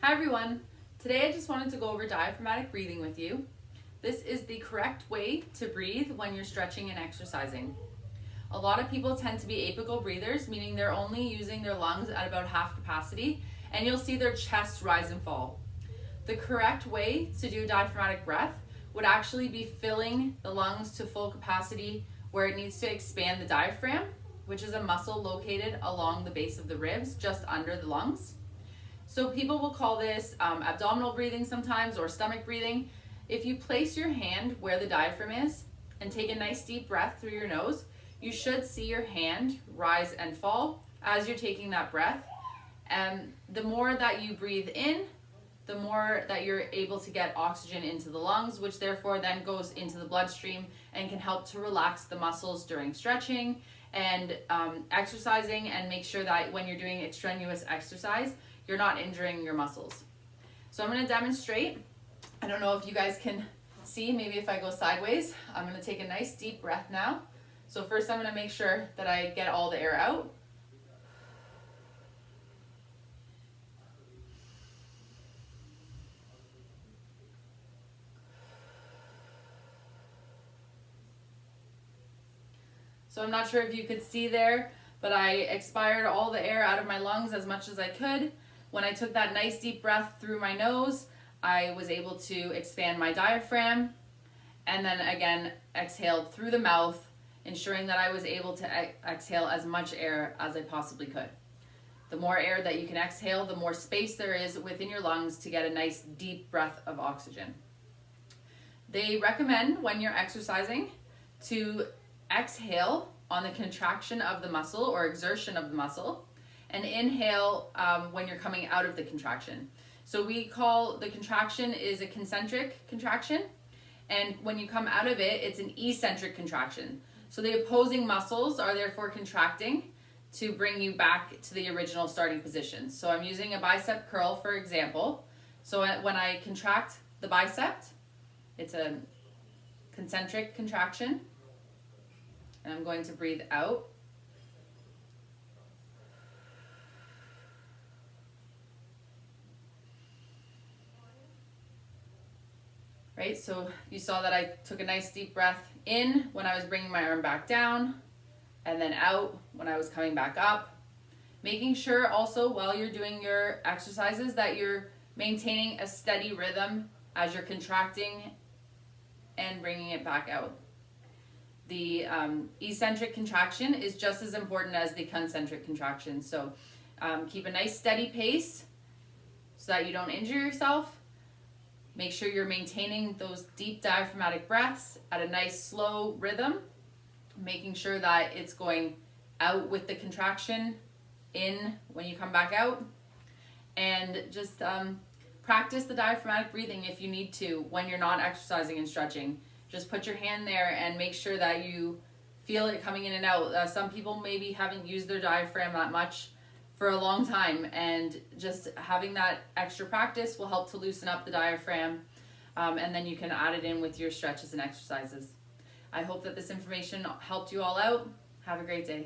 Hi everyone! Today I just wanted to go over diaphragmatic breathing with you. This is the correct way to breathe when you're stretching and exercising. A lot of people tend to be apical breathers, meaning they're only using their lungs at about half capacity, and you'll see their chest rise and fall. The correct way to do diaphragmatic breath would actually be filling the lungs to full capacity where it needs to expand the diaphragm, which is a muscle located along the base of the ribs, just under the lungs. So people will call this abdominal breathing sometimes, or stomach breathing. If you place your hand where the diaphragm is and take a nice deep breath through your nose, you should see your hand rise and fall as you're taking that breath. And the more that you breathe in, the more that you're able to get oxygen into the lungs, which therefore then goes into the bloodstream and can help to relax the muscles during stretching and exercising, and make sure that when you're doing extraneous exercise, you're not injuring your muscles. So I'm going to demonstrate. I don't know if you guys can see, maybe if I go sideways. I'm going to take a nice deep breath now. So first I'm going to make sure that I get all the air out. So I'm not sure if you could see there, but I expired all the air out of my lungs as much as I could. When I took that nice deep breath through my nose, I was able to expand my diaphragm, and then again exhaled through the mouth, ensuring that I was able to exhale as much air as I possibly could. The more air that you can exhale, the more space there is within your lungs to get a nice deep breath of oxygen. They recommend when you're exercising to exhale on the contraction of the muscle or exertion of the muscle, and inhale when you're coming out of the contraction. So we call the contraction is a concentric contraction, and when you come out of it, it's an eccentric contraction. So the opposing muscles are therefore contracting to bring you back to the original starting position. So I'm using a bicep curl for example. So when I contract the bicep, it's a concentric contraction, and I'm going to breathe out. Right, so you saw that I took a nice deep breath in when I was bringing my arm back down, and then out when I was coming back up. Making sure also while you're doing your exercises that you're maintaining a steady rhythm as you're contracting and bringing it back out. The eccentric contraction is just as important as the concentric contraction. So keep a nice steady pace so that you don't injure yourself. Make sure you're maintaining those deep diaphragmatic breaths at a nice slow rhythm, making sure that it's going out with the contraction, in when you come back out, and just practice the diaphragmatic breathing if you need to when you're not exercising and stretching. Just put your hand there and make sure that you feel it coming in and out. Some people maybe haven't used their diaphragm that much for a long time, and just having that extra practice will help to loosen up the diaphragm, and then you can add it in with your stretches and exercises. I hope that this information helped you all out. Have a great day.